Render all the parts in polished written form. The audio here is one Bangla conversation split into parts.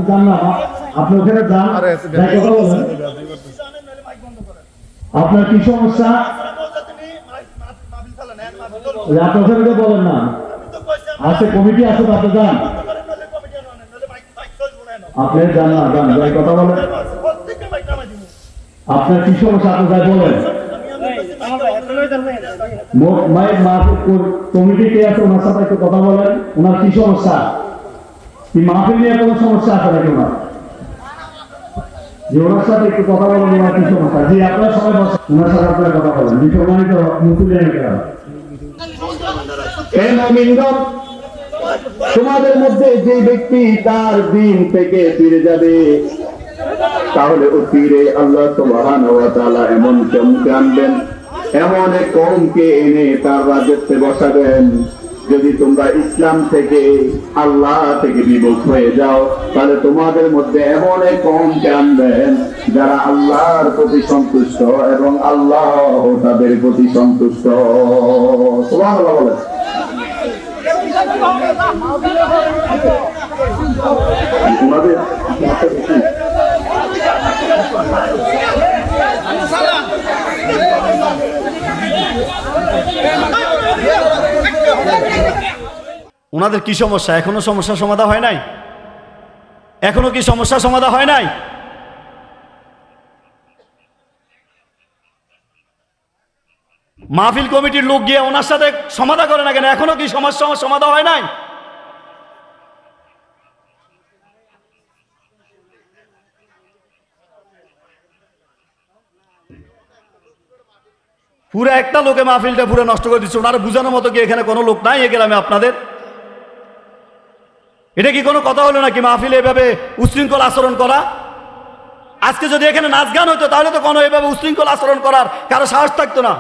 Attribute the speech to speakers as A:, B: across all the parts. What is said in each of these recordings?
A: আপনি যান না, আপনি ওখানে যান, কথা বলেন। আপনার কি সমস্যা? আপনি ওখানে বলেন না, আছে কমিটি আছে, আপনি যান, আপনি যান না, যান, যাই কথা বলেন। আপনার কি সমস্যা আপনি যাই বলেন। কমিটি কে আছে ওনার সাথে একটু কথা বলেন। ওনার কি সমস্যা? কি মাহফিল নিয়ে কোনো সমস্যা আছে নাকি ওনার? যে ওনার সাথে একটু কথা বলেন, ওনার কি সমস্যা? জি, আপনার সবাই বসে, ওনার সাথে আপনার কথা বলেন। বিশ্বমানিত মুসলিম, তোমাদের মধ্যে যে ব্যক্তি তার দিন থেকে ফিরে যাবে, তাহলে ও ফিরে আল্লাহ সুবহানাহু ওয়া তাআলা এমন কওমকে আনবেন, এমন এক কওমকে এনে তার রাজত্বে বসাবেন। যদি তোমরা ইসলাম থেকে আল্লাহ থেকে বিমুখ হয়ে যাও, তাহলে তোমাদের মধ্যে এমন এক কওমকে আনবেন যারা আল্লাহর প্রতি সন্তুষ্ট এবং আল্লাহ তাদের প্রতি সন্তুষ্ট। সুবহানাল্লাহ বলেন।
B: ওনাদের কি সমস্যা? এখনো সমস্যা সমাধান হয় নাই? এখনো কি সমস্যা সমাধান হয় নাই? মাহফিল কমিটির লোক গিয়ে ওনার সাথে সমাধান করে না কেন? এখনো কি সমস্যা সমাধান হয় নাই? পুরো একটা লোকে মাহফিলটা পুরো নষ্ট করে দিচ্ছে। ওনারা বুঝানোর মতো কি এখানে কোনো লোক নাই এ গ্রামে আপনাদের? এটা কি কোনো কথা হলো নাকি মাহফিলে এভাবে উশৃঙ্খল আচরণ করা? আজকে যদি এখানে নাচ গান হতো তাহলে তো কোনো এভাবে উশৃঙ্খল আচরণ করার কারো সাহস থাকতো না।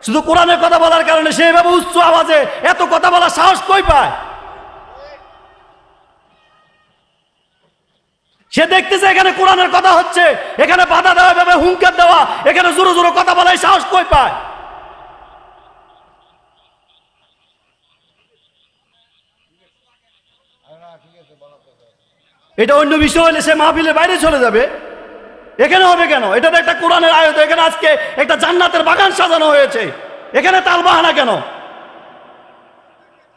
B: শুধু কোরআনের কথা বলার কারণে সে এভাবে উচ্চ আওয়াজে এত কথা বলার সাহস কই পায়? সে দেখতেছে এখানে কোরআনের কথা হচ্ছে, এখানে বাধা দেওয়া, এভাবে হুঙ্কার দেওয়া, এখানে জোরে জোরে কথা বলার সাহস কই পায়? এটা অন্য বিষয় হলে সে মাহফিলের বাইরে চলে যাবে। এখানে হবে কেন? এটা তো একটা কোরআনের আয়াত। এখানে আজকে একটা জান্নাতের বাগান সাজানো হয়েছে, এখানে তালবাহানা কেন?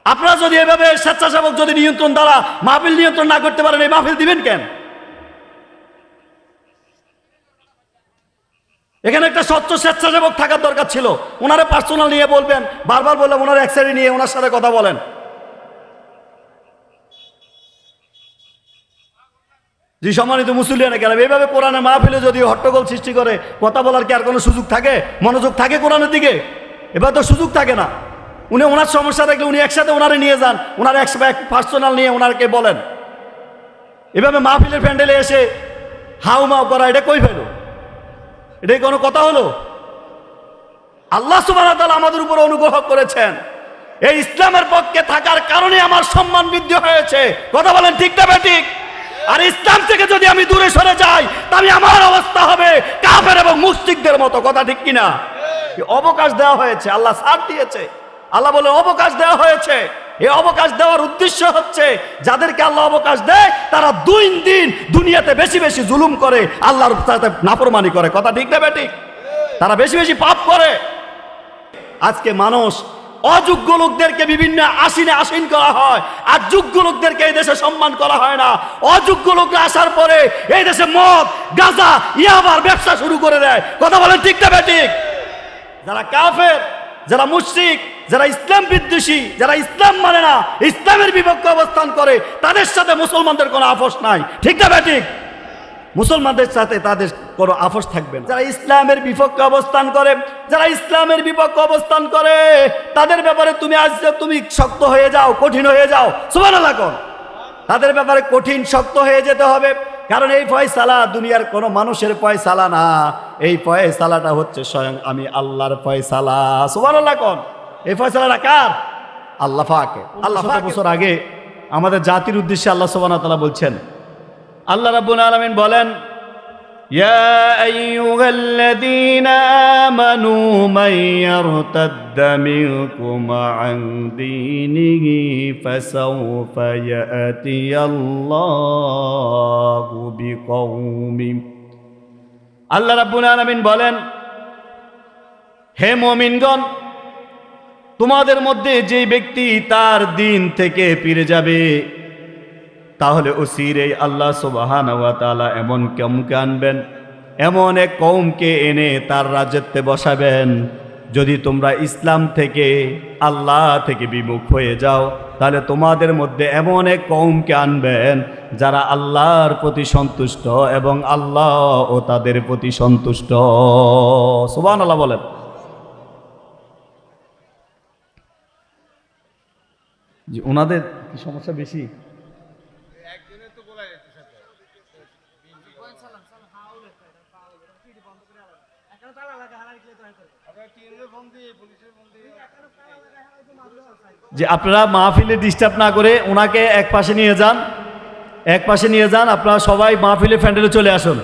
B: আপনারা যদি এভাবে স্বেচ্ছাসেবক যদি নিয়ন্ত্রণ দ্বারা মাহফিল নিয়ন্ত্রণ না করতে পারেন, এই মাহফিল দিবেন কেন? এখানে একটা স্বচ্ছ স্বেচ্ছাসেবক থাকার দরকার ছিল। ওনারা পার্সোনাল নিয়ে বলবেন, বারবার বললাম ওনারা এক সাইডে নিয়ে ওনার সাথে কথা বলেন। যে সম্মানিত মুসলিয়ানে গেলাম, এইভাবে কোরআনের মাহফিলে যদি হট্টগোল সৃষ্টি করে, কথা বলার কি আর কোনো সুযোগ থাকে? মনোযোগ থাকে কোরআনের দিকে? এবার তো সুযোগ থাকে না। উনি ওনার সমস্যা দেখলে উনি একসাথে ওনারে নিয়ে যান, ওনার এক পার্সোনাল নিয়ে ওনারকে বলেন। এভাবে মাহফিলের প্যান্ডেলে এসে হাউ মাউ করা, এটা কই পেল? এটাই কোনো কথা হলো? আল্লাহ সুবহানাহু ওয়া তাআলা আমাদের উপর অনুগ্রহ করেছেন, এই ইসলামের পক্ষে থাকার কারণে আমার সম্মান বৃদ্ধি হয়েছে। কথা বলেন ঠিক না বেঠিক? আর ইসলাম থেকে যদি আমি দূরে সরে যাই, তাহলে আমার অবস্থা হবে কাফের এবং মুশরিকদের মতো। কথা ঠিক কিনা? অবকাশ দেওয়া হয়েছে, আল্লাহ ছাড় দিয়েছে। আল্লাহ বলে অবকাশ দেওয়া হয়েছে। এই অবকাশ দেওয়ার উদ্দেশ্য হচ্ছে, যাদেরকে আল্লাহ অবকাশ দেয় তারা 2 দিন দুনিয়াতে বেশি বেশি জুলুম করে, আল্লাহর সাথে নাফরমানি করে। কথা ঠিক না বেঠিক? তারা বেশি বেশি পাপ করে। আজকে মানুষ অযোগ্য লোকদেরকে বিভিন্ন আসিনে আসীন করা হয়, আর যোগ্য লোকদেরকে এই দেশে সম্মান করা হয় না। অযোগ্য লোকরা আসার পরে এই দেশে মদ, গাঁজা, ইয়াবার ব্যবসা শুরু করে দেয়। কথা বলেন ঠিক না বেঠিক? যারা কাফের, যারা মুশরিক, যারা ইসলাম বিদ্বেষী, যারা ইসলাম মানে না, ইসলামের বিপক্ষে অবস্থান করে, তাদের সাথে মুসলমানদের কোনো আপোষ নাই। ঠিক না বেঠিক? মুসলমানদের সাথে তাদের কোনো আপোষ থাকবে না। যারা ইসলামের বিপক্ষে অবস্থান করে, যারা ইসলামের বিপক্ষে অবস্থান করে, তাদের ব্যাপারে তুমি আজ তুমি শক্ত হয়ে যাও, কঠিন হয়ে যাও। সুবহানাল্লাহ কোন? তাদের ব্যাপারে কঠিন শক্ত হয়ে যেতে হবে, কারণ এই ফয়সালা দুনিয়ার কোনো মানুষের ফয়সালা না। এই ফয়সালাটা হচ্ছে স্বয়ং আমি আল্লাহর ফয়সালা। সুবহানাল্লাহ কোন? এই ফয়সালাটা কার? আল্লাহ পাকের। আল্লাহ পাক বছর আগে আমাদের জাতির উদ্দেশ্যে আল্লাহ সুবহানাহু ওয়া তাআলা বলছেন, আল্লাহ রাব্বুল আলামিন বলেন, ইয়া আইয়ুহাল্লাযীনা আমানু মান ইয়ারতাদ্দা মিনকুম আন দীনিহি ফাসাওফা ইয়াতিয়াল্লাহু বিকওমি। আল্লাহ রাব্বুল আলামিন বলেন, হে মুমিনগণ, তোমাদের মধ্যে যে ব্যক্তি তার দিন থেকে ফিরে যাবে, তাহলে অচিরেই আল্লাহ সুবহানাহু ওয়া তাআলা এমন কওমকে আনবেন, এমন এক কওমকে এনে তার রাজত্বে বসাবেন। যদি তোমরা ইসলাম থেকে আল্লাহ থেকে বিমুখ হয়ে যাও, তাহলে তোমাদের মধ্যে এমন এক কওমকে আনবেন যারা আল্লাহর প্রতি সন্তুষ্ট এবং আল্লাহ ও তাদের প্রতি সন্তুষ্ট। সুবহানাল্লাহ বলেন। যে ওনাদের কি সমস্যা বেশি? যে আপনারা মাহফিলে ডিস্টার্ব না করে ওনাকে এক পাশে নিয়ে যান, এক পাশে নিয়ে যান। আপনারা সবাই মাহফিলে প্যান্ডেলে চলে আসুন।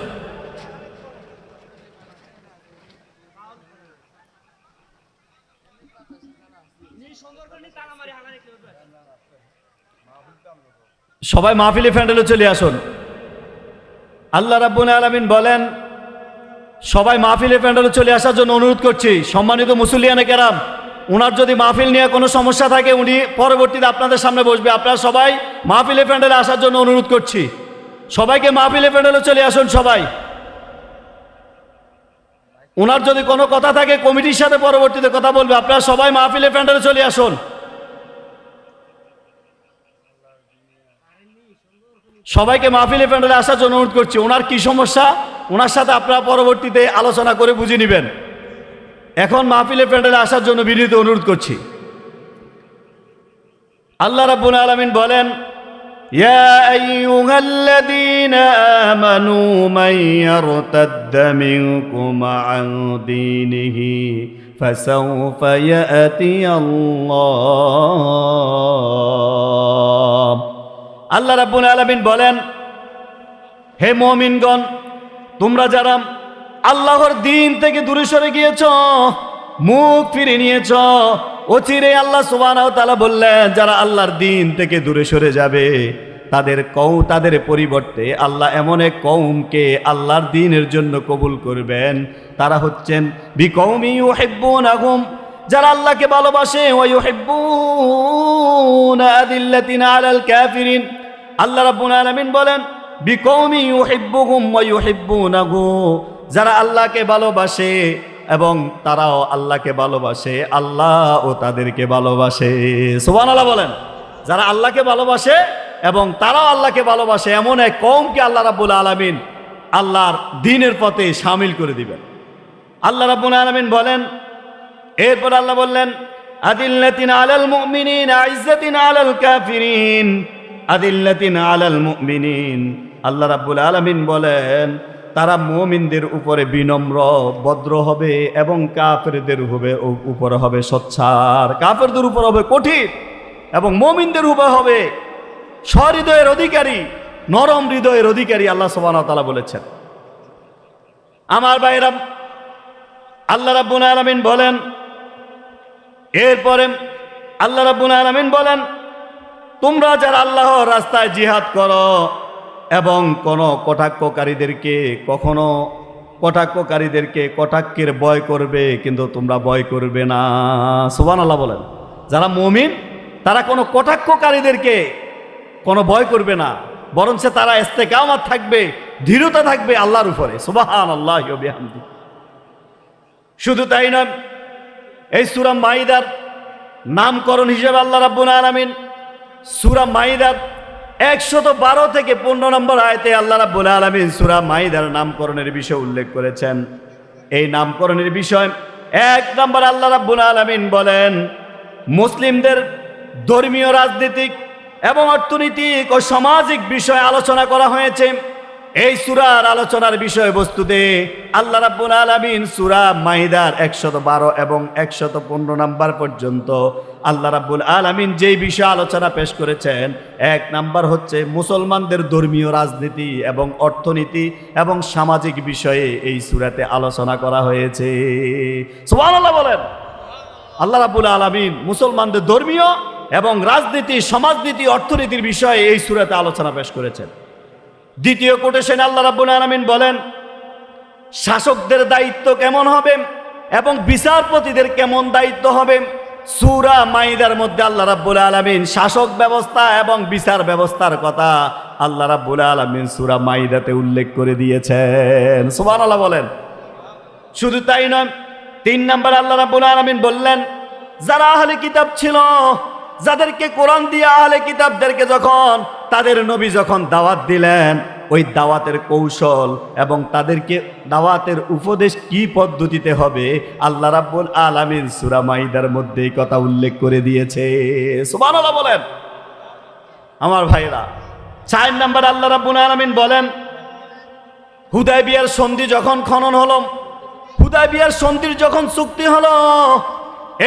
B: সবাই মাহফিলে প্যান্ডেলে চলে আসুন। আল্লাহ রাব্বুল আলামিন বলেন, সবাই মাহফিলে প্যান্ডেলে চলে আসার জন্য অনুরোধ করছি। সম্মানিত মুসল্লিয়ানে কেরাম, ওনার যদি মাহফিল নিয়ে কোনো সমস্যা থাকে, উনি পরবর্তীতে আপনাদের সামনে বসবে। আপনারা সবাই মাহফিলে প্যান্ডেলে আসার জন্য অনুরোধ করছি। সবাইকে মাহফিলে প্যান্ডেলে চলে আসুন সবাই। ওনার যদি কোনো কথা থাকে কমিটির সাথে পরবর্তীতে কথা বলবে। আপনারা সবাই মাহফিলে প্যান্ডেলে চলে আসুন। সবাইকে মাহফিলে প্যান্ডেলে আসার জন্য অনুরোধ করছি। ওনার কি সমস্যা, ওনার সাথে আপনারা পরবর্তীতে আলোচনা করে বুঝে নেবেন। এখন মাহফিলে প্যান্ডেলে আসার জন্য বিনীত অনুরোধ করছি। আল্লাহ রাব্বুল আলামিন বলেন, ইয়া আইয়ুহাল্লাযীনা আমানু মান ইয়ারতাদ্দা মিনকুম আন দীনিহি ফাসাউফা ইয়াতি আল্লাহ। আল্লাহ রাব্বুল আলামিন বলেন, হে মুমিনগণ, তোমরা যারা আল্লাহর দিন থেকে দূরে সরে গিয়েছ, মুখ ফিরে নিয়েছ, অচিরে আল্লাহ সুবহানাহু ওয়া তাআলা বললেন, যারা আল্লাহর দিন থেকে দূরে সরে যাবে তাদের পরিবর্তে আল্লাহ এমন এক কওমকে আল্লাহর দ্বীনের জন্য কবুল করবেন। তারা হচ্ছেন বিকওমি ইউহিব্বুনাহুম, যারা আল্লাহকে ভালোবাসে, ওয়া ইউহিব্বুনা আদিল্লাতিন আলাল কাফিরিন। আল্লাহ রাব্বুল আলামিন বলেন, বিকওমি ইউহিব্বুহুম ওয়া ইউহিব্বুনাহু, যারা আল্লাহকে ভালোবাসে এবং তারাও আল্লাহকে ভালোবাসে, আল্লাহ ও তাদেরকে ভালোবাসে। সুবহানাল্লাহ বলেন। যারা আল্লাহকে ভালোবাসে এবং তারাও আল্লাহকে ভালোবাসে, এমন এক কওমকে আল্লাহ রাব্বুল আলামিন আল্লাহর দ্বীনের পথে শামিল করে দিবেন। আল্লাহ রাব্বুল আলামিন বলেন, এরপর আল্লাহ বললেন, আদিল্লাতিন আলাল মুমিনিন আইজ্জাতিন আলাল কাফিরিন। আদিল্লাতিন আলাল মুমিনিন, আল্লাহ রাব্বুল আলামিন বলেন, তারা মুমিনদের উপরে বিনম্র ভদ্র হবে এবং কাফেরদের উপরে হবে সোচ্চার। কাফেরদের উপর হবে কঠিন এবং মুমিনদের উপর হবে সহৃদয়ের অধিকারী, নরম হৃদয়ের অধিকারী। আল্লাহ সুবহানাহু ওয়া তাআলা বলেছেন। আমার ভাইরা, আল্লাহ রাব্বুল আলামিন বলেন, এরপরে আল্লাহ রাব্বুল আলামিন বলেন, তোমরা যারা আল্লাহর রাস্তায় জিহাদ করো এবং কোনো কটাক্ষকারীদেরকে কটাক্ষের ভয় করবে, কিন্তু তোমরা ভয় করবে না। সুবহানাল্লাহ বলেন। যারা মুমিন তারা কোনো কটাক্ষকারীদেরকে কোনো ভয় করবে না, বরঞ্চ তারা ইস্তেকামত থাকবে, দৃঢ়তা থাকবে আল্লাহর উপরে। সুবহানাল্লাহি ওয়া বিহামদিহি। শুধু তাই নয়, এই সূরা মাইদার নামকরণ হিসেবে আল্লাহ রাব্বুল আলামিন সূরা মাইদার 112 থেকে 15 নম্বর আয়াতে আল্লাহ রাব্বুল আলামিন সূরা মাইদার নামকরণের বিষয় উল্লেখ করেছেন। এই নামকরণের বিষয় 1 নম্বর আল্লাহ রাব্বুল আলামিন বলেন, মুসলিমদের ধর্মীয়, রাজনৈতিক এবং অর্থনৈতিক ও সামাজিক বিষয় আলোচনা করা হয়েছে। এই সূরার আলোচনার বিষয়বস্তুতে আল্লাহ রাব্বুল আলামিন সূরা মাইদার 112 এবং 115 নম্বর পর্যন্ত আল্লাহ রাব্বুল আলামিন যেই বিষয় আলোচনা পেশ করেছেন, 1 নাম্বার হচ্ছে মুসলমানদের ধর্মীয়, রাজনীতি এবং অর্থনীতি এবং সামাজিক বিষয়ে এই সূরাতে আলোচনা করা হয়েছে। সুবহানাল্লাহ বলেন। আল্লাহ রাব্বুল আলামিন মুসলমানদের ধর্মীয় এবং রাজনীতি, সমাজনীতি, অর্থনীতির বিষয়ে এই সূরাতে আলোচনা পেশ করেছেন। দ্বিতীয় কোটেশনে আল্লাহ রাব্বুল আলামিন বলেন শাসকদের দায়িত্ব কেমন হবে এবং বিচারপতিদের কেমন দায়িত্ব হবে। সূরা মাইদার মধ্যে আল্লাহ রাব্বুল আলামিন শাসক ব্যবস্থা এবং বিচার ব্যবস্থার কথা আল্লাহ রাব্বুল আলামিন সূরা মাইদাতে উল্লেখ করে দিয়েছেন। সুবহানাল্লাহ বলেন। শুধু তাই নয়, 3 নম্বর আল্লাহ রাব্বুল আলামিন বললেন যারা আহলে কিতাব ছিল, যাদেরকে কোরআন দিয়ে আহলে কিতাবদেরকে যখন তাদের নবী যখন দাওয়াত দিলেন, ওই দাওয়াতের কৌশল এবং তাদেরকে দাওয়াতের উপদেশ কি পদ্ধতিতে হবে আল্লাহ রাব্বুল আলামিন সূরা মাইদার মধ্যে এই কথা উল্লেখ করে দিয়েছে। সুবহানাল্লাহ বলেন। আমার ভাইরা, 4 নম্বর আল্লাহ রাব্বুল আলামিন বলেন হুদায়বিয়ার সন্ধি যখন খনন হলো, হুদায়বিয়ার সন্ধির যখন চুক্তি হলো,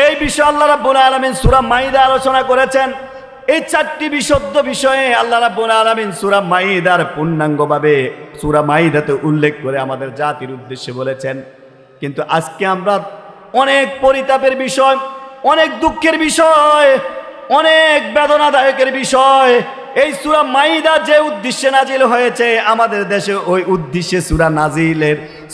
B: এই বিষয়ে আল্লাহ রাব্বুল আলামিন সূরা মাইদা আলোচনা করেছেন। এই 4টি বিশুদ্ধ বিষয়ে আল্লাহ রাব্বুল আলামিন সূরা মাইদার পূর্ণাঙ্গভাবে সূরা মাইদাতে উল্লেখ করে আমাদের জাতির উদ্দেশ্যে বলেছেন। কিন্তু আজকে আমরা অনেক পরিতাপের বিষয়, অনেক দুঃখের বিষয়, অনেক বেদনাদায়কের বিষয়, এই সূরা মাইদা যে উদ্দেশ্যে নাজিল হয়েছে আমাদের দেশে ওই উদ্দেশ্যে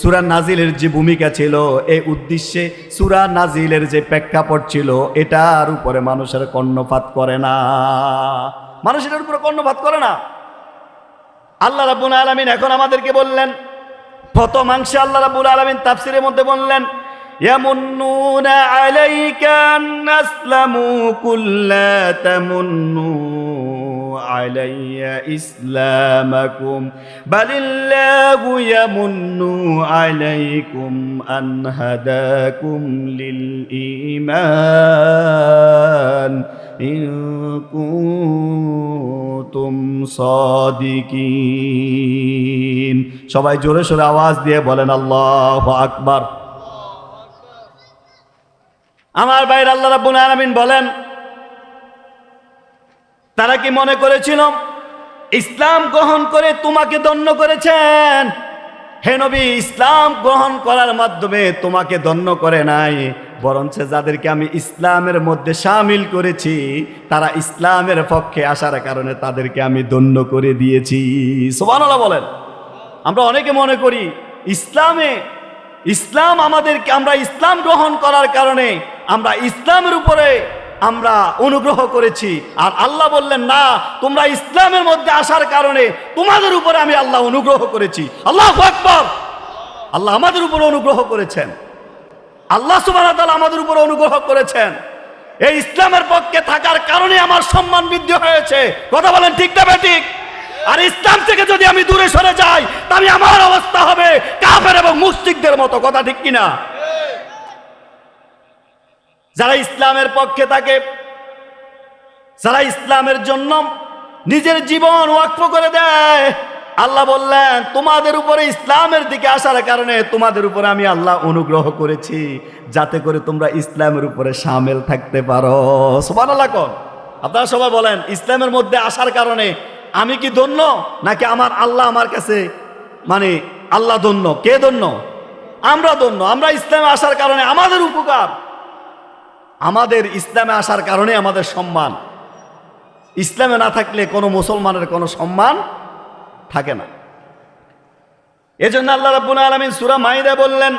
B: সূরা নাজিলের যে ভূমিকা ছিল, এই উদ্দেশ্যে সূরা নাজিলের যে প্রেক্ষাপট ছিল, এটার উপরে মানুষের কর্ণপাত করে না, মানুষের উপরে কর্ণপাত করে না। আল্লাহ রাব্বুল আলামিন এখন আমাদেরকে বললেন, প্রথমাংশে আল্লাহ রাব্বুল আলামিন তাফসীরের মধ্যে বললেন ইয়ামুন্নুনা আলাইকা আন আসলামু কুল লা তামুন্নু আলাইয়া ইসলামাকুম বালিল্লাহু ইয়ামুন্নু আলাইকুম আন হাদাকুম লিল ঈমান ইন কুনতুম সাদিকিন। সবাই জোরে সোরে আওয়াজ দিয়ে বলেন আল্লাহু আকবার। আমার ভাইরা, আল্লাহ রাব্বুল আলামিন বলেন তারা কি মনে করেছিল ইসলাম গ্রহণ করে তোমাকে ধন্য করেছেন? হে নবী, ইসলাম গ্রহণ করার মাধ্যমে তোমাকে ধন্য করে নাই, বরঞ্চ যাদেরকে আমি ইসলামের মধ্যে শামিল করেছি তারা ইসলামের পক্ষে আসার কারণে তাদেরকে আমি ধন্য করে দিয়েছি। সুবহানাল্লাহ বলেন। আমরা অনেকে মনে করি ইসলাম আমাদেরকে, আমরা ইসলাম গ্রহণ করার কারণে আমরা ইসলামের উপরে আমরা অনুগ্রহ করেছি, আর আল্লাহ বললেন না, তোমরা ইসলামের মধ্যে আসার কারণে তোমাদের উপরে আমি আল্লাহ অনুগ্রহ করেছি। আল্লাহু আকবার। আল্লাহ আমাদের উপর অনুগ্রহ করেছেন, আল্লাহ সুবহানাহু ওয়া তাআলা আমাদের উপর অনুগ্রহ করেছেন। এই ইসলামের পক্ষে থাকার কারণে আমার সম্মান বৃদ্ধি হয়েছে। কথা বলেন ঠিক না ঠিক? আর ইসলাম থেকে যদি আমি দূরে সরে যাই তবে আমার অবস্থা হবে কাফের এবং মুশরিকদের মতো। কথা ঠিক কিনা? যারা ইসলামের পক্ষে থাকে, যারা ইসলামের জন্য নিজের জীবন ওয়াকফ করে দেয়, আল্লাহ বললেন তোমাদের উপরে ইসলামের দিকে আসার কারণে তোমাদের উপরে আমি আল্লাহ অনুগ্রহ করেছি, যাতে করে তোমরা ইসলামের উপরে শামিল থাকতে পারো। সুবহানাল্লাহ কোন? আপনারা সবাই বলেন, ইসলামের মধ্যে আসার কারণে আমি কি ধন্য, নাকি আমার আল্লাহ আমার কাছে, মানে আল্লাহ ধন্য? কে ধন্য? আমরা ধন্য। আমরা ইসলামে আসার কারণে আমাদের উপকার, আমাদের ইসলামে আসার কারণে আমাদের সম্মান। ইসলামে না থাকলে কোনো মুসলমানের কোনো সম্মান থাকে না। এজন্য আল্লাহ রাব্বুল আলামিন সূরা মাইদা বললেন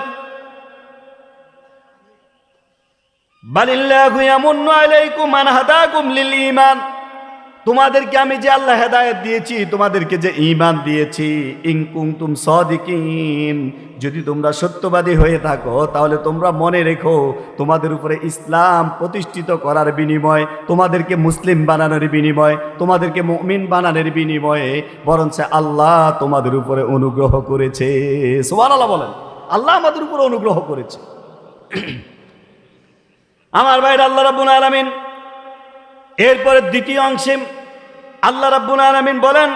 B: বালিল্লাহু ইয়ামুন্নু আলাইকুম আন হাদাকুম লিল ঈমান, তোমাদেরকে আমি যে আল্লাহ হেদায়েত দিয়েছি, তোমাদেরকে যে ঈমান দিয়েছি, ইন কুনতুম সাদিকিন, যদি তোমরা সত্যবাদী হয়ে থাকো তাহলে তোমরা মনে রেখো তোমাদের উপরে ইসলাম প্রতিষ্ঠিত করার বিনিময়, তোমাদেরকে মুসলিম বানানোর বিনিময়, তোমাদেরকে মুমিন বানানোর বিনিময়ে বরঞ্চ আল্লাহ তোমাদের উপরে অনুগ্রহ করেছে। সুবহানাল্লাহ বলেন। আল্লাহ আমাদের উপরে অনুগ্রহ করেছে। আমার ভাইরা, আল্লাহ রাব্বুল আলামিন এরপরে দ্বিতীয় অংশে আল্লাহ রাব্বুল আলামিন বলেন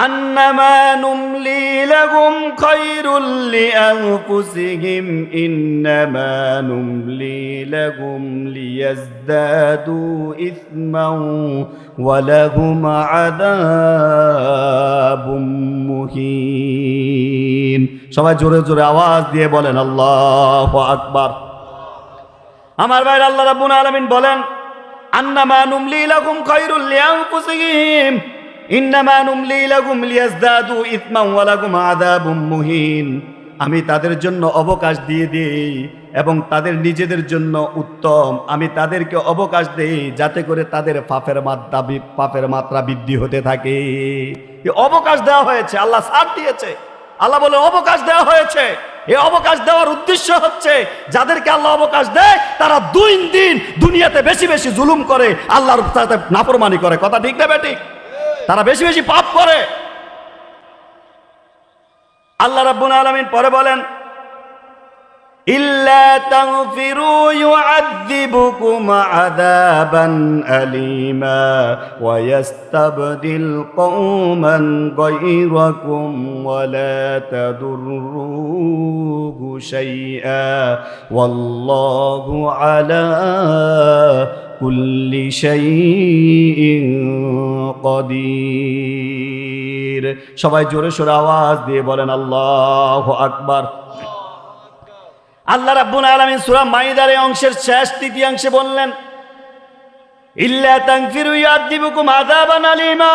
B: আন্নামা নুমলি লাহুম খায়রুল লিআনফুসিহিম ইন্নামা নুমলি লাহুম লিয়াজদাদু ইসমান ওয়া লাহুম আযাবুম মুহিন। সবাই জোরে জোরে আওয়াজ দিয়ে বলেন আল্লাহু আকবার। আমার ভাইরা, আল্লাহ রাব্বুল আলামিন বলেন আন্নামা নুমলি লাহুম খায়রুল লিআনফুসিহিম, ইন্নামা নুমলি লাহুম লিয়াজদাদু ইসমান ওয়া লাহুম আযাবুম মুহিন। আমি তাদের জন্য অবকাশ দিয়ে দিই এবং তাদের নিজেদের জন্য উত্তম, আমি তাদেরকে অবকাশ দেই যাতে করে তাদের পাপের মাত্রা বৃদ্ধি হতে থাকে। এই অবকাশ দেওয়া হয়েছে, আল্লাহ ছাড় দিয়েছে। আল্লাহ বলে অবকাশ দেওয়া হয়েছে। এই অবকাশ দেওয়ার উদ্দেশ্য হচ্ছে যাদেরকে আল্লাহ অবকাশ দেয় তারা 2 দিন দুনিয়াতে বেশি বেশি জুলুম করে, আল্লাহর সাথে নাফরমানি করে। কথা ঠিক না বেঠিক? তারা বেশি বেশি পাপ করে। আল্লাহ রাব্বুল আলামিন পরে বলেন, ইল্লা তাগফিরু ইউআযিবুকুম আযাবান আলীমা ওয়া ইস্তাবদিল কওমান গায়রাকুম ওয়া লা তাদুররুহু শাইআ ওয়াল্লাহু আলা কুল্লি শাইইন কাদির। সবাই জোরে সোরে আওয়াজ দিয়ে বলেন আল্লাহু আকবার। আল্লাহ রাব্বুল আলামিন সূরা মাইদার এই অংশের শেষ তৃতীয়াংশে বললেন, ইল্লা তাগফিরু ইউআযিবুকুম আযাবান আলীমা।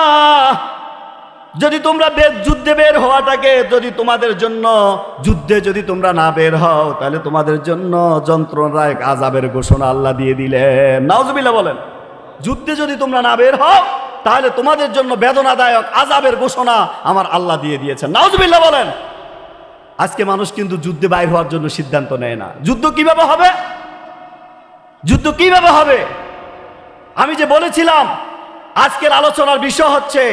B: যদি তোমরা যুদ্ধে বের হওয়াটাকে যদি তোমাদের জন্য যুদ্ধে যদি তোমরা না বের হও তাহলে তোমাদের জন্য যন্ত্রণাদায়ক আযাবের ঘোষণা আল্লাহ দিয়ে দিলেন। নাউজুবিল্লাহ বলেন। যুদ্ধে যদি তোমরা না বের হও তাহলে তোমাদের জন্য বেদনাদায়ক আযাবের ঘোষণা আমার আল্লাহ দিয়ে দিয়েছেন। নাউজুবিল্লাহ বলেন। আজকে মানুষ কিন্তু যুদ্ধে বাইর হওয়ার জন্য সিদ্ধান্ত নেয় না। যুদ্ধ কিভাবে হবে? যুদ্ধ কিভাবে হবে? আমি যে বলেছিলাম আজকের আলোচনার বিষয় হচ্ছে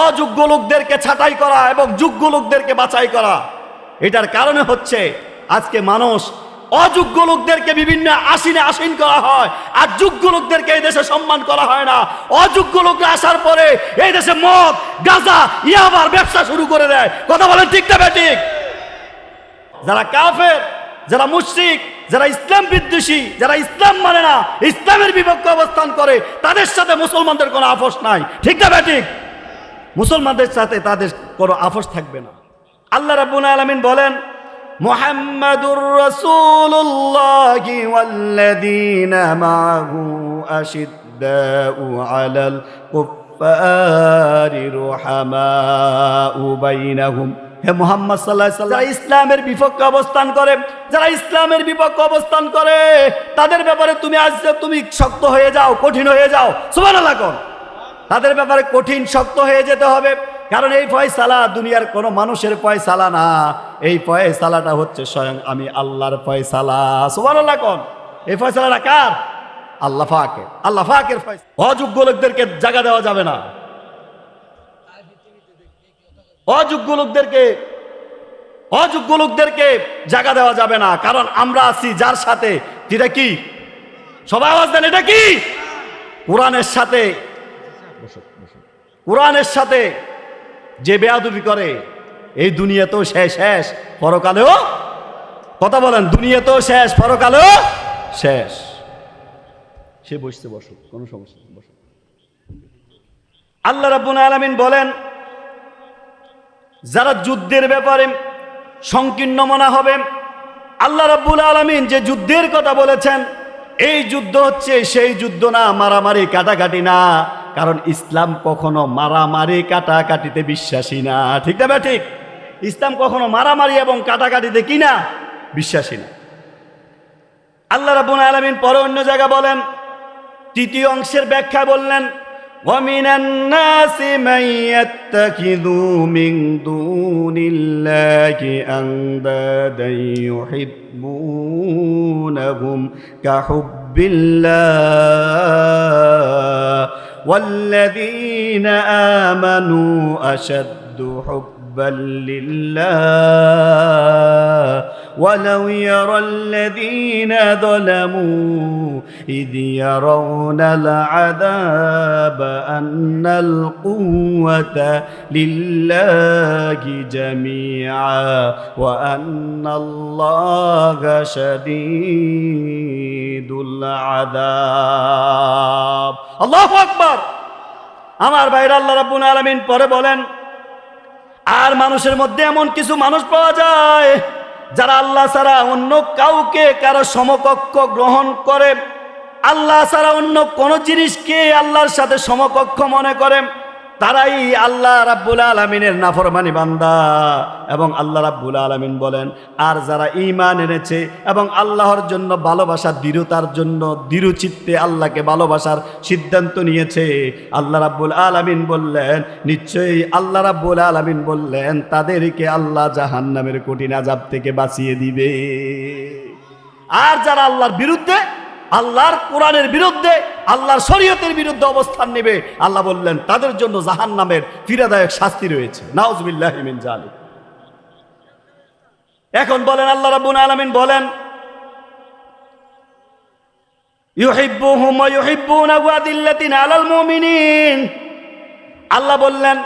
B: অযোগ্য লোকদেরকে ছাঁটাই করা এবং যোগ্য লোকদেরকে বাছাই করা। এটার কারণে হচ্ছে আজকে মানুষ অযোগ্য লোকদেরকে বিভিন্ন আসিনে আসীন করা হয়, আর যোগ্য লোকদেরকে এই দেশে সম্মান করা হয় না। অযোগ্য লোকরা আসার পরে এই দেশে মদ, গাঁজা, ইয়াবার ব্যবসা শুরু করে দেয়। কথা বলেন ঠিক না বেঠিক? যারা কাফের, যারা মুশরিক, যারা ইসলাম বিদ্বেষী, যারা ইসলাম মানে না, ইসলামের বিপক্ষে অবস্থান করে, তাদের সাথে মুসলমানদের কোনো আপোষ নাই। ঠিক না বেঠিক? মুসলমানদের সাথে তাদের কোনো আপোষ থাকবে না। আল্লাহ রাব্বুল আলামিন বলেন, মুহাম্মাদুর রাসূলুল্লাহি ওয়াল্লাযীনা মাআহু আশিদ্দাউ আলাল কুফফারি রুহামাউ বাইনাহুম। হে মুহাম্মদ সাল্লাল্লাহু আলাইহি ওয়াসাল্লাম, যারা ইসলামের বিপক্ষে অবস্থান করে, যারা ইসলামের বিপক্ষে অবস্থান করে তাদের ব্যাপারে তুমি আজ তুমি শক্ত হয়ে যাও, কঠিন হয়ে যাও। সুবহানাল্লাহ কোন? তাদের ব্যাপারে কঠিন শক্ত হয়ে যেতে হবে, কারণ এই ফয়সালা দুনিয়ার কোনো মানুষের ফয়সালা না। এই ফয়সালাটা হচ্ছে স্বয়ং আমি আল্লাহর ফয়সালা। সুবহানাল্লাহ কোন? এই ফয়সালাটা কার? আল্লাহ পাকের। আল্লাহ পাকের ফয়সালা। অযোগ্য লোকদেরকে জায়গা দেওয়া যাবে না। অযোগ্য লোকদেরকে জায়গা দেওয়া যাবে না, কারণ আমরা আছি যার সাথে। এটা কি? সবাই আওয়াজ দেন, এটা কি? কোরআনের সাথে। কোরআনের সাথে যে বেয়াদবি করে এই দুনিয়াতেও শেষ, পরকালেও। কথা বলেন, দুনিয়াতেও শেষ, পরকালেও শেষ। সে বসতে বসুক, কোনো সমস্যা নেই, বসুক। আল্লাহ রাব্বুল আলামিন বলেন, যারা যুদ্ধের ব্যাপারে সংকীর্ণ মনা হবে, আল্লাহ রাব্বুল আলামিন যে যুদ্ধের কথা বলেছেন এই যুদ্ধ হচ্ছে সেই যুদ্ধ না, মারামারি কাটাকাটি না। কারণ ইসলাম কখনো মারামারি কাটাকাটিতে বিশ্বাসী না। ঠিক না ঠিক? ইসলাম কখনো মারামারি এবং কাটাকাটিতে কি না? বিশ্বাসী না। আল্লাহ রাব্বুল আলামিন পরে অন্য জায়গা বলেন, তৃতীয় অংশের ব্যাখ্যা বললেন, وَمِنَ النَّاسِ مَن يَتَّخِذُ مِن دُونِ اللَّهِ أَندَادًا يُحِبُّونَهُمْ كَحُبِّ اللَّهِ وَالَّذِينَ آمَنُوا أَشَدُّ حُبًّا لِلَّهِ وَلَوْ يَرَى الَّذِينَ ظَلَمُوا إِذْ يَرَوْنَ الْعَذَابَ أَنَّ الْقُوَّةَ لِلَّهِ جَمِيعًا وَأَنَّ اللَّهَ شَدِيدُ الْعَذَابِ। আল্লাহু আকবার। আমার ভাইরা, আল্লাহ রাব্বুল আলামিন পরে বলেন, আর মানুষের মধ্যে এমন কিছু মানুষ পাওয়া যায় যারা আল্লাহ ছাড়া অন্য কাউকে কারো সমকক্ষ গ্রহণ করে, আল্লাহ ছাড়া অন্য কোন জিনিসকে আল্লাহর সাথে সমকক্ষ মনে করে। তারাই আল্লাহ রাব্বুল আলামিনের নাফরমানি বান্দা। এবং আল্লাহ রাব্বুল আলামিন বলেন, আর যারা ঈমান এনেছে এবং আল্লাহর জন্য ভালোবাসার দৃঢ়তার জন্য দৃঢ়চিত্তে আল্লাহকে ভালোবাসার সিদ্ধান্ত নিয়েছে, আল্লাহ রাব্বুল আলামিন বললেন, নিশ্চয়ই আল্লাহ রাব্বুল আলামিন বললেন তাদেরকে আল্লাহ জাহান্নামের কঠিন আযাব থেকে বাঁচিয়ে দিবে। আর যারা আল্লাহর বিরুদ্ধে, আল্লাহর কোরআনের বিরুদ্ধে, আল্লাহর শরীয়তের বিরুদ্ধে অবস্থান নেবে, আল্লাহ বললেন তাদের জন্য জাহান্নামের পীড়াদায়ক শাস্তি রয়েছে। নাউযুবিল্লাহি মিন যালিক। এখন বলেন আল্লাহ রাব্বুল আলামিন বলেন, ইউহিব্বুহুম ওয়া ইউহিব্বুনাহু আদিল্লাতিন আলাল মুমিনিন। আল্লাহ বললেন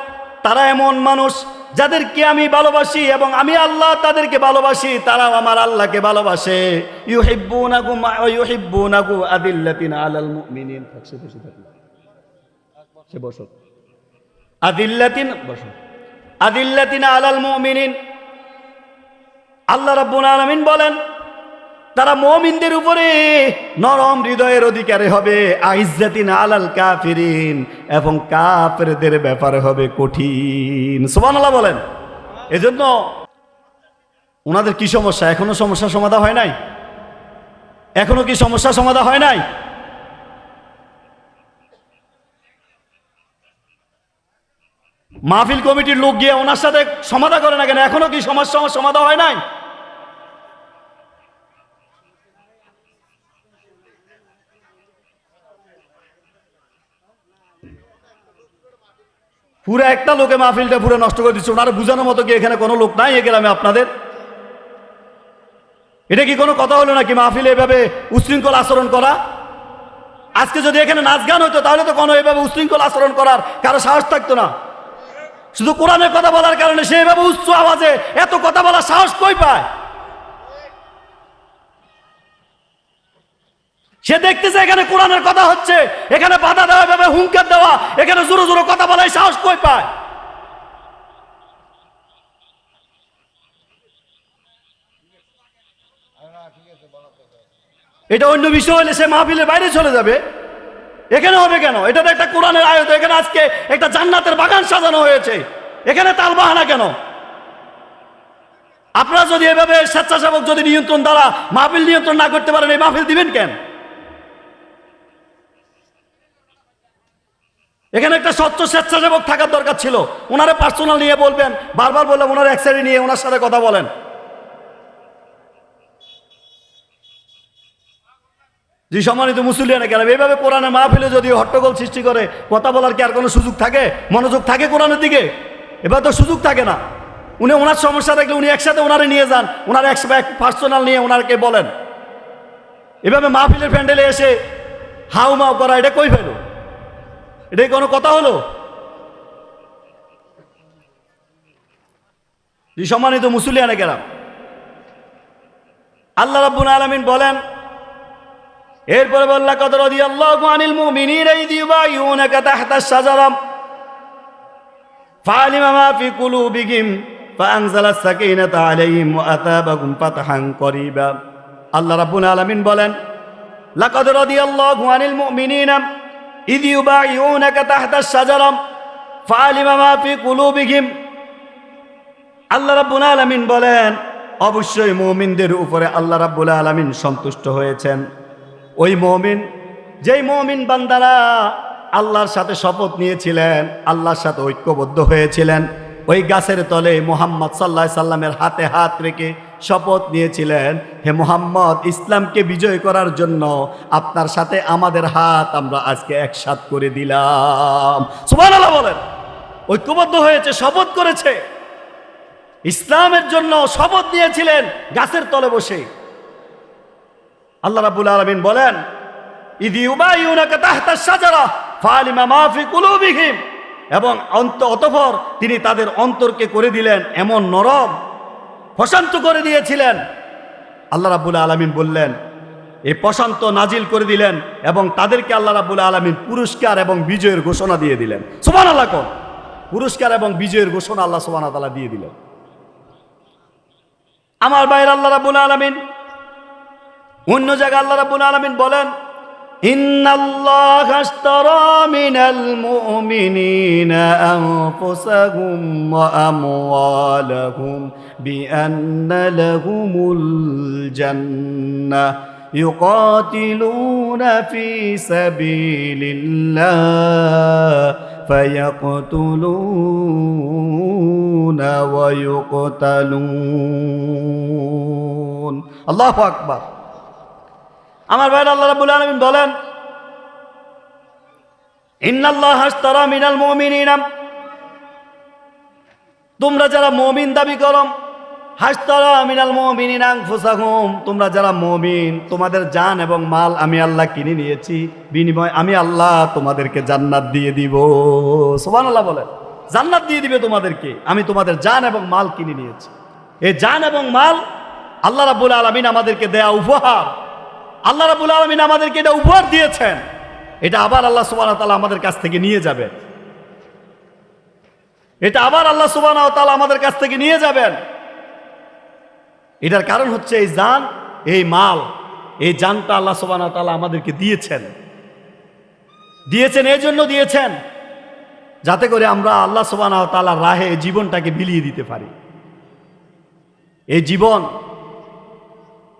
B: তারা এমন মানুষ যাদেরকে আমি ভালোবাসি এবং আমি আল্লাহ তাদেরকে ভালোবাসি, তারাও আমার আল্লাহকে ভালোবাসে। ইউহিব্বুনাহু ওয়া ইউহিব্বুনাহু আদিল্লাতিন আলাল মুমিনিন। আদিল্লাতিন আলাল মুমিনিন। আল্লাহ রাব্বুল আলামিন বলেন তারা মুমিনদের উপরে নরম হৃদয়ের অধিকারী হবে। আইজ্জাতিন আলাল কাফিরিন, এবং কাফেরদের ব্যাপারে হবে কঠিন। সুবহানাল্লাহ বলেন। এজন্য ওনাদের কি সমস্যা? এখনো সমস্যা সমাধান হয় নাই? এখনো কি সমস্যা সমাধান হয় নাই? মাহফিল কমিটির লোক গিয়ে ওনার সাথে সমাধান করে না কেন? এখনো কি সমস্যা সমাধান হয় নাই? পুরো একটা লোকে মাহফিলটা পুরো নষ্ট করে দিচ্ছে। ওনারা বুঝানোর মতো কি এখানে কোনো লোক নাই এ গ্রামে আপনাদের? এটা কি কোনো কথা হলো নাকি মাহফিলে এভাবে উশৃঙ্খল আচরণ করা? আজকে যদি এখানে নাচ গান হতো তাহলে তো কোনো এভাবে উশৃঙ্খল আচরণ করার কারো সাহস থাকতো না। শুধু কোরআনের কথা বলার কারণে সে এভাবে উচ্চ আওয়াজে এত কথা বলার সাহস কই পায়? সে দেখতেছে এখানে কোরআনের কথা হচ্ছে, এখানে বাধা দেওয়া, এভাবে হুঙ্কার দেওয়া, এখানে জোরে জোরে কথা বলার সাহস কই পায়? এটা অন্য বিষয় হলে সে মাহফিলের বাইরে চলে যাবে। এখানে হবে কেন? এটা তো একটা কোরআনের আয়াত। এখানে আজকে একটা জান্নাতের বাগান সাজানো হয়েছে, এখানে তাল বাহানা কেন? আপনারা যদি এভাবে স্বেচ্ছাসেবক যদি নিয়ন্ত্রণ দ্বারা মাহফিল নিয়ন্ত্রণ না করতে পারেন, এই মাহফিল দিবেন কেন? এখানে একটা স্বচ্ছ স্বেচ্ছাসেবক থাকার দরকার ছিল। ওনারা পার্সোনাল নিয়ে বলবেন, বারবার বললাম ওনার এক সাইডে নিয়ে ওনার সাথে কথা বলেন। যে সম্মানিত মুসলিয়ানে গেলাম, এইভাবে কোরআনের মাহফিলে যদি হট্টগোল সৃষ্টি করে, কথা বলার কি আর কোনো সুযোগ থাকে? মনোযোগ থাকে কোরআনের দিকে? এবার তো সুযোগ থাকে না। উনি ওনার সমস্যা দেখলে উনি একসাথে ওনারে নিয়ে যান, ওনার এক পার্সোনাল নিয়ে ওনারকে বলেন। এভাবে মাহফিলের প্যান্ডেলে এসে হাউ মাউ করা, এটা কই ফেলো? এটাই কোনো কথা হলো? যে সম্মানিত মুসলিয়ানে গেলাম, আল্লাহ রাব্বুল আলামিন বলেন, এরপরে বললা কদ রাদিয়াল্লাহু আনিল মুমিনিনা ইয ইউবাইউনাকা তাহতা আশ-শাজারা ফাআলিমা মা ফি কুলুবিহিম ফাআনজালাস সাকিনাতা আলাইহিম ওয়া আতাবাহুম ফাতহান করিবা। আল্লাহ রাব্বুল আলামিন বলেন, লাকাদ রাদিয়াল্লাহু আনিল মুমিনিনা ইয ইউবাইউনাকা তাহতা আশ-শাজারা ফাআলিমা মা ফি কুলুবিহিম। আল্লাহ রাব্বুল আলামিন বলেন, অবশ্যই মুমিনদের উপরে আল্লাহ রাব্বুল আলামিন সন্তুষ্ট হয়েছেন। ওই মুমিন, যেই মুমিন বান্দারা আল্লাহর সাথে শপথ নিয়েছিলেন, আল্লাহর সাথে ঐক্যবদ্ধ হয়েছিলেন, ওই গাছের তলে মুহাম্মদ সাল্লাল্লাহু আলাইহি সাল্লামের হাতে হাত রেখে শপথ নিয়েছিলেন, হে মুহাম্মদ, ইসলামকে বিজয় করার জন্য আপনার সাথে আমাদের হাত আমরা আজকে একসাথ করে দিলাম। সুবহানাল্লাহ বলেন। ঐক্যবদ্ধ হয়েছে, শপথ করেছে, ইসলামের জন্য শপথ নিয়েছিলেন গাছের তলে বসে। আল্লাহ রাব্বুল আলামিন বলেন, ইয ইউবাইউনাকা তাহতা আশ-শাজারা ফাআলিমা মা ফি কুলুবিহিম, এবং অতঃপর তিনি তাদের অন্তরকে করে দিলেন এমন নরম, প্রশান্ত করে দিয়েছিলেন। আল্লাহ রাব্বুল আলামিন বললেন, এই প্রশান্ত নাজিল করে দিলেন এবং তাদেরকে আল্লাহ রাব্বুল আলামিন পুরস্কার এবং বিজয়ের ঘোষণা দিয়ে দিলেন। সুবহানাল্লাহ কোন পুরস্কার এবং বিজয়ের ঘোষণা আল্লাহ সুবহানাহু ওয়া তাআলা দিয়ে দিলেন। আমার ভাইয়ের, আল্লাহ রাব্বুল আলামিন অন্য জায়গায় আল্লাহ রাব্বুল আলামিন বলেন, ইন্নাল্লাহা আশতারা মিনাল মুমিনিনা আনফুসাহুম ওয়া আমওয়ালাহুম বিআন্না লাহুমুল জান্নাহ يقاتلون في سبيل الله فيقتلون ويقتلون আল্লাহু আকবার। আমার ভাই আল্লাহ রাব্বুল আলামিন বলেন ইন্নাল্লাহা আশতারা মিনাল মুমিনিনা, তোমরা যারা মুমিন দাবি করো, হাশতারা মিনাল মুমিনিনা আনফুসাহুম, তোমরা যারা মুমিন তোমাদের জান এবং মাল আমি আল্লাহ কিনে নিয়েছি, বিনিময় আমি আল্লাহ তোমাদেরকে জান্নাত দিয়ে দিব। সুবহানাল্লাহ বলেন, জান্নাত দিয়ে দিবে তোমাদেরকে, আমি তোমাদের জান এবং মাল কিনে নিয়েছি। এই জান এবং মাল আল্লাহ রাব্বুল আলামিন আমাদেরকে দেয়া উপহার। আল্লাহ রাব্বুল আলামিন আমাদেরকে এটা উপহার দিয়েছেন, এটা আবার আল্লাহ সুবহানাহু ওয়া তাআলা আমাদের কাছ থেকে নিয়ে যাবেন। এটা আবার আল্লাহ সুবহানাহু ওয়া তাআলা আমাদের কাছ থেকে নিয়ে যাবেন। এটার কারণ হচ্ছে এই জান, এই মাল, এই জানটা আল্লাহ সুবহানাহু ওয়া তাআলা আমাদেরকে দিয়েছেন। এই জন্য দিয়েছেন যাতে করে আমরা আল্লাহ সুবহানাহু ওয়া তাআলার রাহে জীবনটাকে বিলিয়ে দিতে পারি। এই জীবন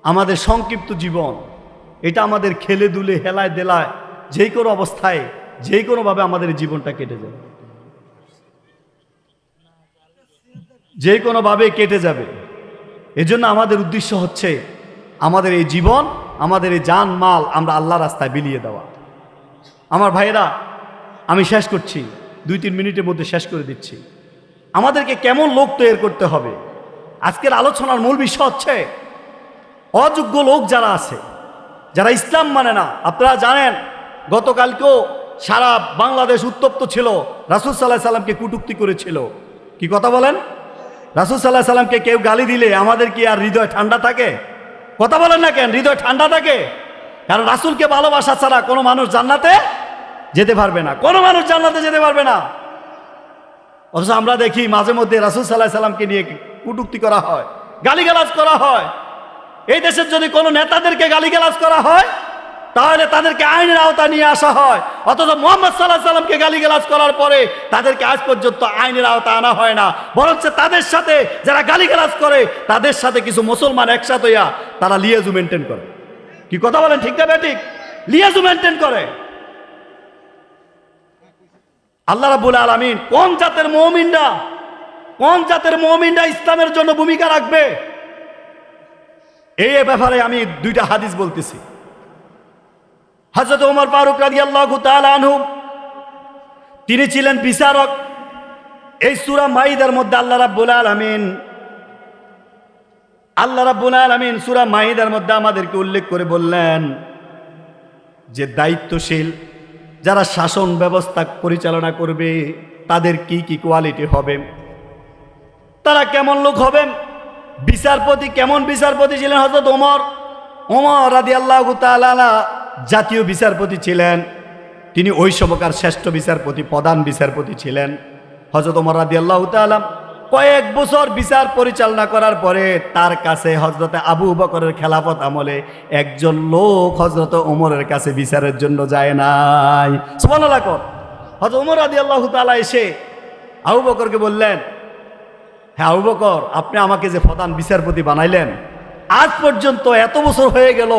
B: আমাদের সংক্ষিপ্ত জীবন, এটা আমাদের খেলে দুলে হেলায় দেলায় যে কোনো অবস্থায় যে কোনোভাবে আমাদের জীবনটা কেটে যাবে, যে কোনোভাবে কেটে যাবে। এজন্য আমাদের উদ্দেশ্য হচ্ছে আমাদের এই জীবন, আমাদের এই জান মাল আমরা আল্লাহ রাস্তায় বিলিয়ে দেওয়া। আমার ভাইয়েরা, আমি শেষ করছি, 2-3 মিনিটের মধ্যে শেষ করে দিচ্ছি। আমাদেরকে কেমন লোক তৈরি করতে হবে? আজকের আলোচনার মূল বিষয় হচ্ছে অযোগ্য লোক যারা আছে, যারা ইসলাম মানে না। আপনারা জানেন গতকালকেও সারা বাংলাদেশ উত্তপ্ত ছিল, রাসূল সাল্লাল্লাহু আলাইহি সাল্লামকে কটূক্তি করেছিল। কি কথা বলেন? রাসূল সাল্লাল্লাহু আলাইহি সাল্লামকে কেউ গালি দিলে আমাদের কি আর হৃদয় ঠান্ডা থাকে? কথা বলেন না কেন হৃদয় ঠান্ডা থাকে? কারণ রাসূলকে ভালোবাসা ছাড়া কোনো মানুষ জান্নাতে যেতে পারবে না, কোনো মানুষ জান্নাতে যেতে পারবে না। অথচ আমরা দেখি মাঝে মধ্যে রাসূল সাল্লাল্লাহু আলাইহি সাল্লামকে নিয়ে কটূক্তি করা হয়, গালিগালাজ করা হয়। এই দেশের যদি কোনো নেতাদেরকে গালিগালাজ করা হয় তাহলে তাদেরকে আইনের আওতা নিয়ে আসা হয়, অথচ মুহাম্মদ সাল্লাল্লাহু আলাইহি সাল্লামকে গালিগালাজ করার পরে তাদেরকে আজ পর্যন্ত আইনের আওতা আনা হয় না। বরঞ্চ তাদের সাথে যারা গালিগালাজ করে তাদের সাথে কিছু মুসলমান একসাথে হইয়া তারা লিয়াজু মেনটেন করে। কি কথা বলেন, ঠিক না ঠিক? লিয়াজু মেনটেন করে। আল্লাহ রাব্বুল আলামিন কোন জাতের মুমিনরা ইসলামের জন্য ভূমিকা রাখবে, এই ব্যাপারে আমি 2টা হাদিস বলতেছি। হযরত ওমর ফারুক রাদিয়াল্লাহু তাআলা আনহু, তিনি ছিলেন বিচারক। এই সূরা মাইদার মধ্যে আল্লাহ রাব্বুল আলামিন সূরা মাইদার মধ্যে আমাদেরকে উল্লেখ করে বললেন যে দায়িত্বশীল যারা শাসন ব্যবস্থা পরিচালনা করবে তাদের কি কি কোয়ালিটি হবে, তারা কেমন লোক হবেন। বিচারপতি, কেমন বিচারপতি ছিলেন হযরত ওমর রাদিয়াল্লাহু তাআলা জাতীয় বিচারপতি ছিলেন। তিনি ওই সময়কার শ্রেষ্ঠ বিচারপতি, প্রধান বিচারপতি ছিলেন। হযরত ওমর রাদিয়াল্লাহু তাআলা কয়েক বছর বিচার পরিচালনা করার পরে তার কাছে হযরতে আবু বকরের খেলাফত আমলে একজন লোক হযরত ওমরের কাছে বিচারের জন্য যায় নাই। সুবহানাল্লাহ। হযরত ওমর রাদিয়াল্লাহু তাআলা এসে আবু বকরকে বললেন, হ্যাঁ আবু বকর, আপনি আমাকে যে প্রধান বিচারপতি বানাইলেন, আজ পর্যন্ত এত বছর হয়ে গেল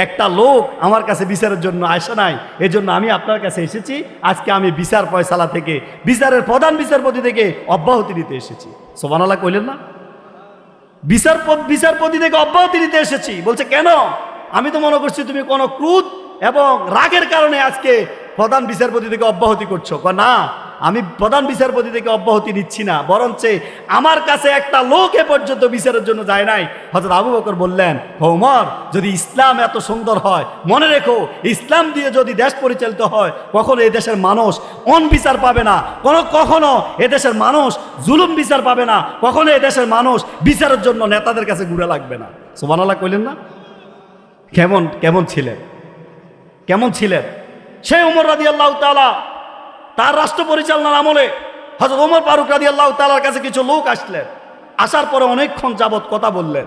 B: একটা লোক আমার কাছে বিচারের জন্য আসে নাই, এজন্য আমি আপনার কাছে এসেছি। আজকে আমি বিচার ফয়সালা থেকে, বিচারের প্রধান বিচারপতি থেকে অব্যাহতি নিতে এসেছি। সুবহানাল্লাহ কইলেন না? বিচারপতি থেকে অব্যাহতি নিতে এসেছি। বলছে কেন? আমি তো মনে করছি তুমি কোনো ক্রোধ এবং রাগের কারণে আজকে প্রধান বিচারপতি থেকে অব্যাহতি করছো। না, আমি প্রধান বিচারপতি থেকে অব্যাহতি নিচ্ছি না, বরঞ্চ আমার কাছে একটা লোক এ পর্যন্ত বিচারের জন্য যায় নাই। হযরত আবু বকর বললেন, ওমর, যদি ইসলাম এত সুন্দর হয়, মনে রেখো ইসলাম দিয়ে যদি দেশ পরিচালিত হয়, কখনো এই দেশের মানুষ অনবিচার পাবে না, কখনো এ দেশের মানুষ জুলুম বিচার পাবে না, কখনো এ দেশের মানুষ বিচারের জন্য নেতাদের কাছে ঘুরে লাগবে না। সুবহানাল্লাহ কইলেন না? কেমন ছিলেন সেই ওমর রাদিয়াল্লাহু তাআলা? তার রাষ্ট্র পরিচালনার আমলে হযরত ওমর ফারুক রাদিয়াল্লাহু তাআলার কাছে কিছু লোক আসলেন। আসার পরে অনেকক্ষণ যাবত কথা বললেন।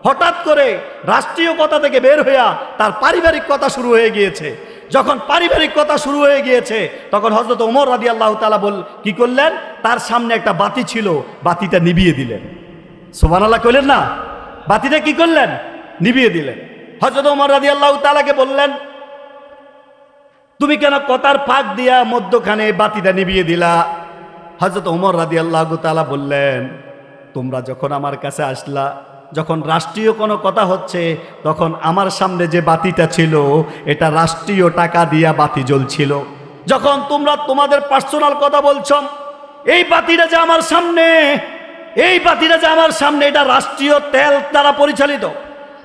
B: হঠাৎ করে রাষ্ট্রীয় কথা থেকে বের হইয়া তার পারিবারিক কথা শুরু হয়ে গিয়েছে। যখন পারিবারিক কথা শুরু হয়ে গিয়েছে, তখন হযরত ওমর রাদিয়াল্লাহু তাআলা কি করলেন, তার সামনে একটা বাতি ছিল, বাতিটা নিভিয়ে দিলেন। সুবহানাল্লাহ কইলেন না? বাতিটা কি করলেন? নিভিয়ে দিলেন। হযরত ওমর রাদিয়াল্লাহু তাআলাকে বললেন, তুমি কেন কথার ফাঁক দিয়া মধ্যখানে বাতিটা নিভিয়ে দিলা? হযরত ওমর রাদিয়াল্লাহু তাআলা বললেন, তোমরা যখন আমার কাছে আসলা, যখন রাষ্ট্রীয় কোনো কথা হচ্ছে, তখন আমার সামনে যে বাতিটা ছিল এটা রাষ্ট্রীয় টাকা দিয়া বাতি জ্বলছিল। যখন তোমরা তোমাদের পার্সোনাল কথা বলছো, এই বাতিটা যে আমার সামনে, এই বাতিটা যে আমার সামনে, এটা রাষ্ট্রীয় তেল দ্বারা পরিচালিত,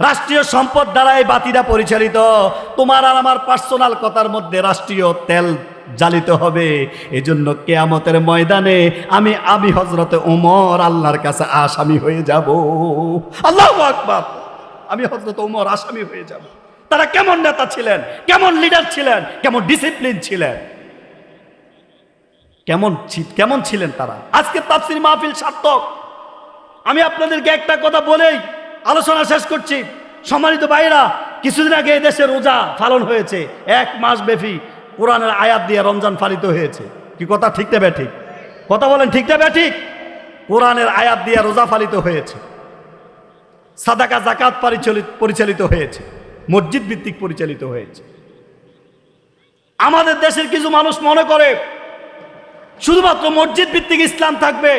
B: রাষ্ট্রীয় সম্পদ দ্বারা এই বাতিটা পরিচালিত। তোমার আর আমার পার্সোনাল কথার মধ্যে রাষ্ট্রীয় তেল জ্বালিত হবে। এজন্য কিয়ামতের ময়দানে আমি হযরতে ওমর আল্লাহর কাছে আসামি হয়ে যাব। আল্লাহু আকবার! আমি হযরতে ওমর আসামি হয়ে যাব। তারা কেমন নেতা ছিলেন, কেমন লিডার ছিলেন, কেমন ডিসিপ্লিন ছিলেন, কেমন ছিলেন তারা। আজকে তাফসীর মাহফিল সার্থক। আমি আপনাদেরকে একটা কথা বলেই আলোচনা শেষ করছি। সম্মানিত ভাইরা, কিছুদিন আগে এই দেশে রোজা পালন হয়েছে, 1 মাস ব্যাপী কোরআনের আয়াত দিয়ে রমজান পালিত হয়েছে। কি কথা ঠিক না ব্যাঠিক? কথা বলেন ঠিক না ব্যাঠিক? কোরআনের আয়াত দিয়ে রোজা পালিত হয়েছে, সাদাকা যাকাত পরিচালিত হয়েছে, মসজিদ ভিত্তিক পরিচালিত হয়েছে। আমাদের দেশের কিছু মানুষ মনে করে শুধুমাত্র মসজিদ ভিত্তিক ইসলাম থাকবে,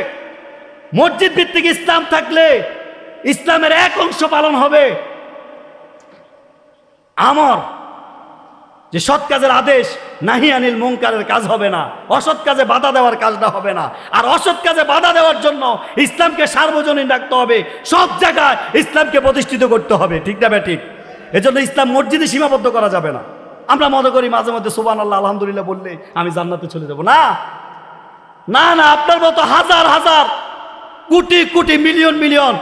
B: মসজিদ ভিত্তিক ইসলাম থাকলে ইসলামের এক অংশ পালন হবে। আমর যে সৎ কাজের আদেশ, নাহি আনিল মুনকারের কাজ হবে না, অসৎ কাজে বাধা দেওয়ার কাজটা হবে না। আর অসৎ কাজে বাধা দেওয়ার জন্য ইসলামকে সার্বজনীন রাখতে হবে, সব জায়গায় ইসলামকে প্রতিষ্ঠিত করতে হবে। ঠিক না ঠিক? এজন্য ইসলাম মসজিদে সীমাবদ্ধ করা যাবে না। আমরা মনে করি মাঝে মধ্যে সুবহানাল্লাহ আলহামদুলিল্লাহ বললে আমি জান্নাতে চলে যাব। না না না, আপনার মতো হাজার হাজার, কোটি কোটি, মিলিয়ন মিলিয়ন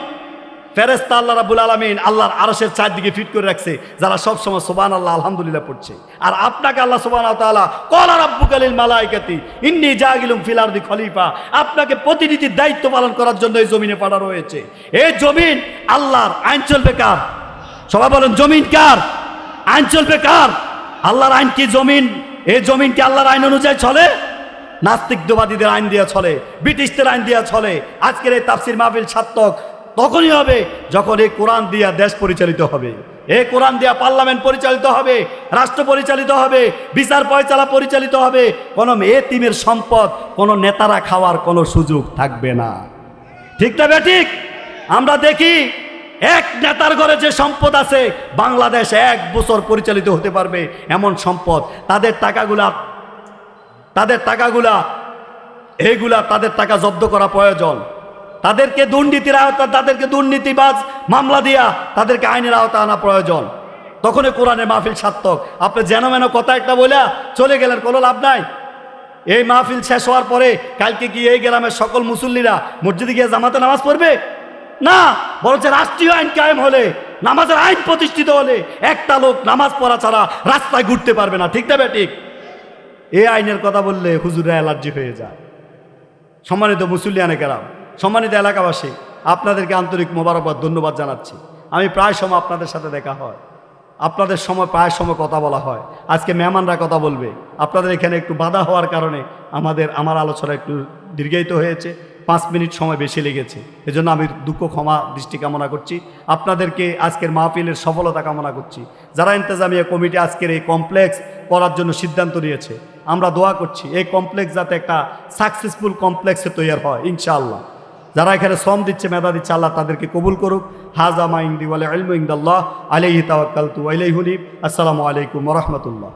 B: ফেরেশতা আল্লাহ রাব্বুল আলামিন আল্লাহর আরশের চারদিকে ফিট করে রাখছে, যারা সব সময় সুবহানাল্লাহ আলহামদুলিল্লাহ পড়ছে। আর আপনাকে আল্লাহ সুবহানাহু ওয়া তাআলা ক্বালা রাব্বুকা লিল মালাইকাতি ইন্নী জাইলুন ফিল আরদি খলিফা, আপনাকে প্রতিনিধির দায়িত্ব পালন করার জন্য এই জমিনে পাঠানো হয়েছে। এই জমিন আল্লাহর, আইন চলবে কার? সবাই বলেন, জমিন কার? আইন চলবে কার? আল্লাহর আইন কি জমিন? এই জমিন কি আল্লাহর আইন অনুযায়ী চলে? নাস্তিকবাদীদের আইন দিয়ে চলে, ব্রিটিশদের আইন দিয়ে চলে। আজকের এই তাফসীর মাহফিল সার্থক তখনই হবে যখন এই কোরআন দিয়া দেশ পরিচালিত হবে, এই কোরআন দিয়া পার্লামেন্ট পরিচালিত হবে, রাষ্ট্র পরিচালিত হবে, বিচার পরিচালনা পরিচালিত হবে। কোনো এতিমের সম্পদ কোনো নেতারা খাওয়ার কোনো সুযোগ থাকবে না। ঠিক না বেঠিক? আমরা দেখি এক নেতার ঘরে যে সম্পদ আছে, বাংলাদেশ 1 বছর পরিচালিত হতে পারবে এমন সম্পদ। তাদের টাকা জব্দ করা প্রয়োজন। তাদেরকে দুর্নীতিবাজ মামলা দিয়া তাদেরকে আইনের আওতা আনা প্রয়োজন। তখনই কোরআনের মাহফিল সার্থক। আপনি যেন মেন কথা একটা বলে চলে গেলেন, কোনো লাভ নাই। এই মাহফিল শেষ হওয়ার পরে কালকে কি এই গ্রামের সকল মুসল্লিরা মসজিদে গিয়ে জামাতে নামাজ পড়বে? না, বরঞ্চ রাষ্ট্রীয় আইন কায়েম হলে, নামাজের আইন প্রতিষ্ঠিত হলে একটা লোক নামাজ পড়া ছাড়া রাস্তায় ঘুরতে পারবে না। ঠিক না ঠিক? এই আইনের কথা বললে হুজুরা অ্যালার্জি হয়ে যায়। সম্মানিত মুসল্লিয়ানে কেরাম, সম্মানিত এলাকাবাসী, আপনাদেরকে আন্তরিক মোবারকবাদ, ধন্যবাদ জানাচ্ছি। আমি প্রায় সময় আপনাদের সাথে দেখা হয়, আপনাদের প্রায় সময় কথা বলা হয়। আজকে মেহমানরা কথা বলবে, আপনাদের এখানে একটু বাধা হওয়ার কারণে আমার আলোচনা একটু দীর্ঘায়িত হয়েছে, 5 মিনিট সময় বেশি লেগেছে। এজন্য আমি দুঃখ ক্ষমা দৃষ্টি কামনা করছি। আপনাদেরকে আজকের মাহফিলের সফলতা কামনা করছি। যারা ইন্তেজামিয়া কমিটি আজকের এই কমপ্লেক্স করার জন্য সিদ্ধান্ত নিয়েছে, আমরা দোয়া করছি এই কমপ্লেক্স যাতে একটা সাকসেসফুল কমপ্লেক্সে তৈরি হয় ইনশাআল্লাহ। যারা এখানে শ্রম দিচ্ছে, মেধা দিচ্ছে, আল্লাহ তাদেরকে কবুল করুক। হাজা মা ইনদি ওয়াল ইলমু ইনদাল্লাহ আলাইহি তাওয়াক্কালতু ওয়া ইলাইহি উনীব। আসসালামু আলাইকুম ওয়া রাহমাতুল্লাহ।